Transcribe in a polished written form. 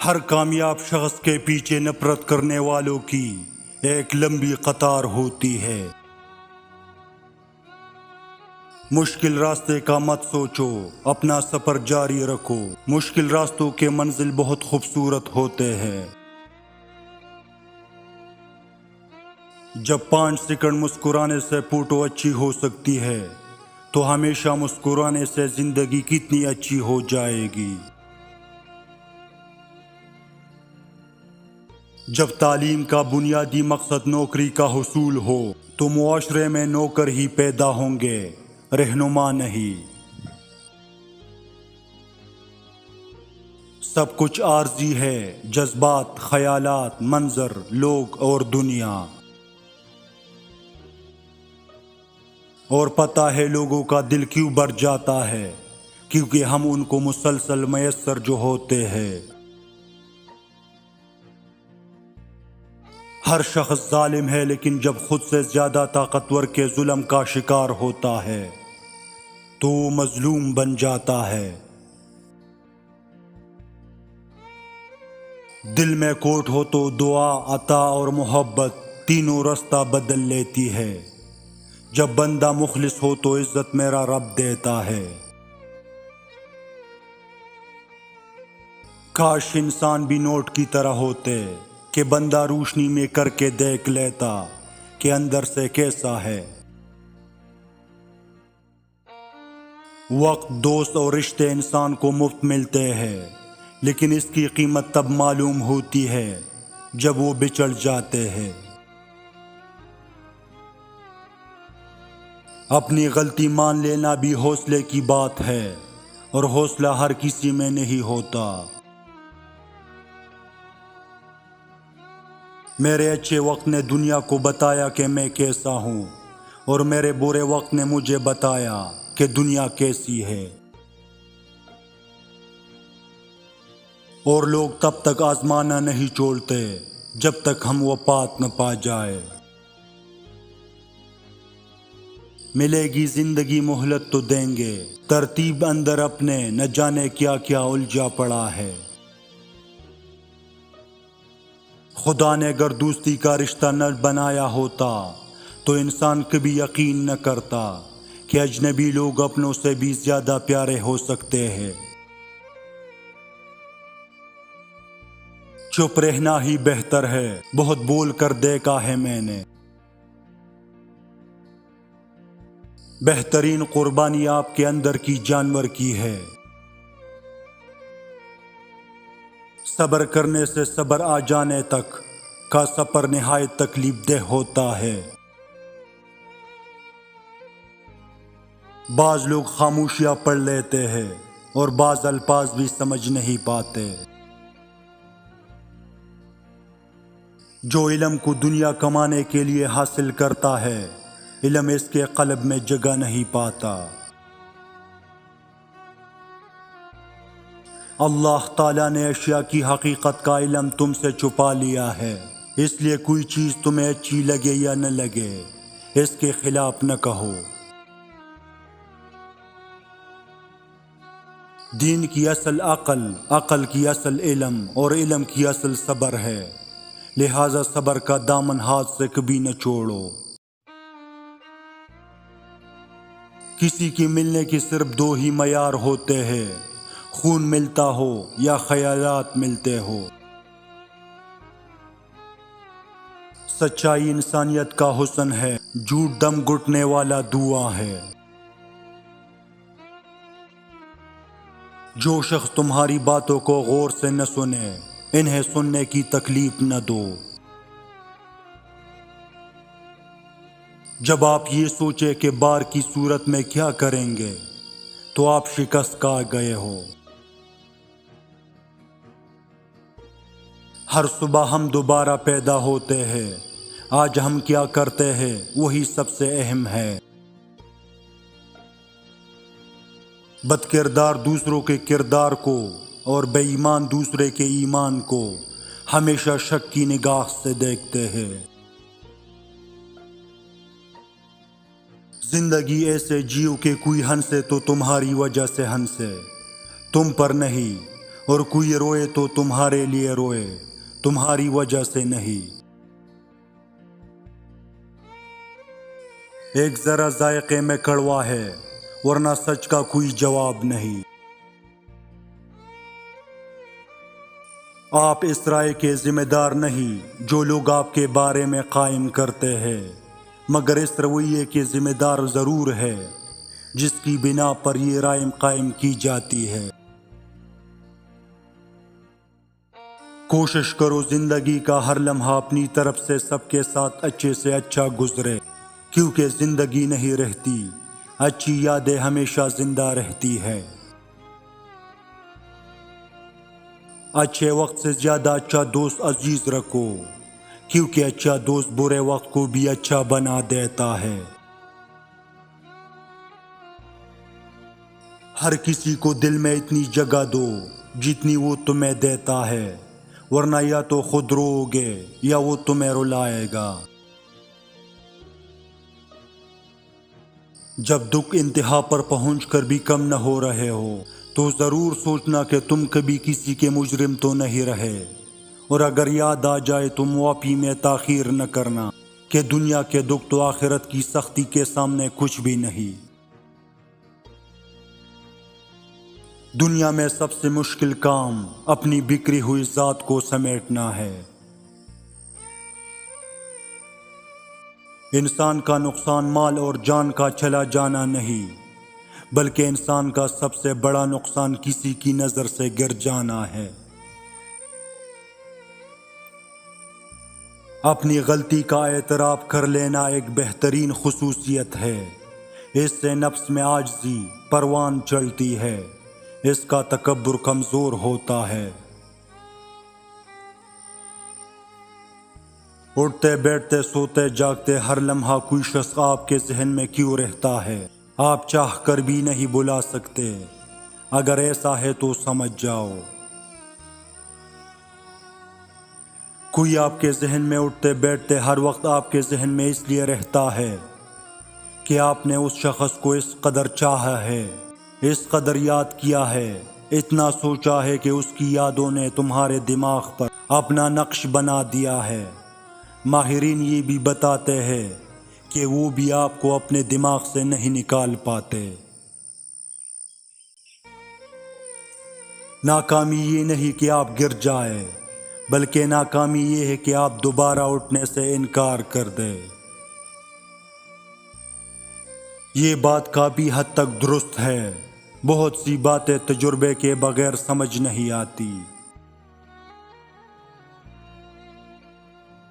ہر کامیاب شخص کے پیچھے نفرت کرنے والوں کی ایک لمبی قطار ہوتی ہے۔ مشکل راستے کا مت سوچو، اپنا سفر جاری رکھو۔ مشکل راستوں کے منزل بہت خوبصورت ہوتے ہیں۔ جب 5 سیکنڈ مسکرانے سے فوٹو اچھی ہو سکتی ہے تو ہمیشہ مسکرانے سے زندگی کتنی اچھی ہو جائے گی۔ جب تعلیم کا بنیادی مقصد نوکری کا حصول ہو تو معاشرے میں نوکر ہی پیدا ہوں گے، رہنما نہیں۔ سب کچھ عارضی ہے، جذبات، خیالات، منظر، لوگ اور دنیا۔ اور پتہ ہے لوگوں کا دل کیوں بھر جاتا ہے؟ کیونکہ ہم ان کو مسلسل میسر جو ہوتے ہیں۔ ہر شخص ظالم ہے، لیکن جب خود سے زیادہ طاقتور کے ظلم کا شکار ہوتا ہے تو وہ مظلوم بن جاتا ہے۔ دل میں کوٹ ہو تو دعا، عطا اور محبت تینوں راستہ بدل لیتی ہے۔ جب بندہ مخلص ہو تو عزت میرا رب دیتا ہے۔ کاش انسان بھی نوٹ کی طرح ہوتے کہ بندہ روشنی میں کر کے دیکھ لیتا کہ اندر سے کیسا ہے۔ وقت، دوست اور رشتے انسان کو مفت ملتے ہیں، لیکن اس کی قیمت تب معلوم ہوتی ہے جب وہ بچڑ جاتے ہیں۔ اپنی غلطی مان لینا بھی حوصلے کی بات ہے، اور حوصلہ ہر کسی میں نہیں ہوتا۔ میرے اچھے وقت نے دنیا کو بتایا کہ میں کیسا ہوں، اور میرے برے وقت نے مجھے بتایا کہ دنیا کیسی ہے۔ اور لوگ تب تک آزمانا نہیں چھوڑتے جب تک ہم وفات نہ پا جائے۔ ملے گی زندگی مہلت تو دیں گے، ترتیب اندر اپنے نہ جانے کیا کیا الجھا پڑا ہے۔ خدا نے اگر دوستی کا رشتہ نہ بنایا ہوتا تو انسان کبھی یقین نہ کرتا کہ اجنبی لوگ اپنوں سے بھی زیادہ پیارے ہو سکتے ہیں۔ چپ رہنا ہی بہتر ہے، بہت بول کر دیکھا ہے میں نے۔ بہترین قربانی آپ کے اندر کی جانور کی ہے۔ صبر کرنے سے صبر آ جانے تک کا سفر نہایت تکلیف دہ ہوتا ہے۔ بعض لوگ خاموشیاں پڑھ لیتے ہیں اور بعض الفاظ بھی سمجھ نہیں پاتے۔ جو علم کو دنیا کمانے کے لیے حاصل کرتا ہے، علم اس کے قلب میں جگہ نہیں پاتا۔ اللہ تعالیٰ نے اشیاء کی حقیقت کا علم تم سے چھپا لیا ہے، اس لیے کوئی چیز تمہیں اچھی لگے یا نہ لگے اس کے خلاف نہ کہو۔ دین کی اصل عقل، عقل کی اصل علم اور علم کی اصل صبر ہے، لہذا صبر کا دامن ہاتھ سے کبھی نہ چھوڑو۔ کسی کی ملنے کی صرف 2 ہی معیار ہوتے ہیں، خون ملتا ہو یا خیالات ملتے ہو۔ سچائی انسانیت کا حسن ہے، جھوٹ دم گھٹنے والا دھواں ہے۔ جو شخص تمہاری باتوں کو غور سے نہ سنے، انہیں سننے کی تکلیف نہ دو۔ جب آپ یہ سوچے کہ بار کی صورت میں کیا کریں گے تو آپ شکست کھا گئے ہو۔ ہر صبح ہم دوبارہ پیدا ہوتے ہیں، آج ہم کیا کرتے ہیں وہی سب سے اہم ہے۔ بد کردار دوسروں کے کردار کو اور بے ایمان دوسرے کے ایمان کو ہمیشہ شک کی نگاہ سے دیکھتے ہیں۔ زندگی ایسے جیو کہ کوئی ہنسے تو تمہاری وجہ سے ہنسے، تم پر نہیں، اور کوئی روئے تو تمہارے لیے روئے، تمہاری وجہ سے نہیں۔ ایک ذرا ذائقے میں کڑوا ہے، ورنہ سچ کا کوئی جواب نہیں۔ آپ اس رائے کے ذمہ دار نہیں جو لوگ آپ کے بارے میں قائم کرتے ہیں، مگر اس رویے کے ذمہ دار ضرور ہے جس کی بنا پر یہ رائے قائم کی جاتی ہے۔ کوشش کرو زندگی کا ہر لمحہ اپنی طرف سے سب کے ساتھ اچھے سے اچھا گزرے، کیونکہ زندگی نہیں رہتی، اچھی یادیں ہمیشہ زندہ رہتی ہے۔ اچھے وقت سے زیادہ اچھا دوست عزیز رکھو، کیونکہ اچھا دوست برے وقت کو بھی اچھا بنا دیتا ہے۔ ہر کسی کو دل میں اتنی جگہ دو جتنی وہ تمہیں دیتا ہے، ورنہ یا تو خود رو گے یا وہ تمہیں رلائے گا۔ جب دکھ انتہا پر پہنچ کر بھی کم نہ ہو رہے ہو تو ضرور سوچنا کہ تم کبھی کسی کے مجرم تو نہیں رہے، اور اگر یاد آ جائے تو معافی میں تاخیر نہ کرنا کہ دنیا کے دکھ تو آخرت کی سختی کے سامنے کچھ بھی نہیں۔ دنیا میں سب سے مشکل کام اپنی بکھری ہوئی ذات کو سمیٹنا ہے۔ انسان کا نقصان مال اور جان کا چلا جانا نہیں، بلکہ انسان کا سب سے بڑا نقصان کسی کی نظر سے گر جانا ہے۔ اپنی غلطی کا اعتراف کر لینا ایک بہترین خصوصیت ہے، اس سے نفس میں عاجزی پروان چڑھتی ہے، اس کا تکبر کمزور ہوتا ہے۔ اٹھتے بیٹھتے سوتے جاگتے ہر لمحہ کوئی شخص آپ کے ذہن میں کیوں رہتا ہے، آپ چاہ کر بھی نہیں بلا سکتے۔ اگر ایسا ہے تو سمجھ جاؤ۔ کوئی آپ کے ذہن میں اٹھتے بیٹھتے ہر وقت آپ کے ذہن میں اس لیے رہتا ہے کہ آپ نے اس شخص کو اس قدر چاہا ہے، اس قدر یاد کیا ہے، اتنا سوچا ہے کہ اس کی یادوں نے تمہارے دماغ پر اپنا نقش بنا دیا ہے۔ ماہرین یہ بھی بتاتے ہیں کہ وہ بھی آپ کو اپنے دماغ سے نہیں نکال پاتے۔ ناکامی یہ نہیں کہ آپ گر جائے، بلکہ ناکامی یہ ہے کہ آپ دوبارہ اٹھنے سے انکار کر دیں۔ یہ بات کافی حد تک درست ہے، بہت سی باتیں تجربے کے بغیر سمجھ نہیں آتی۔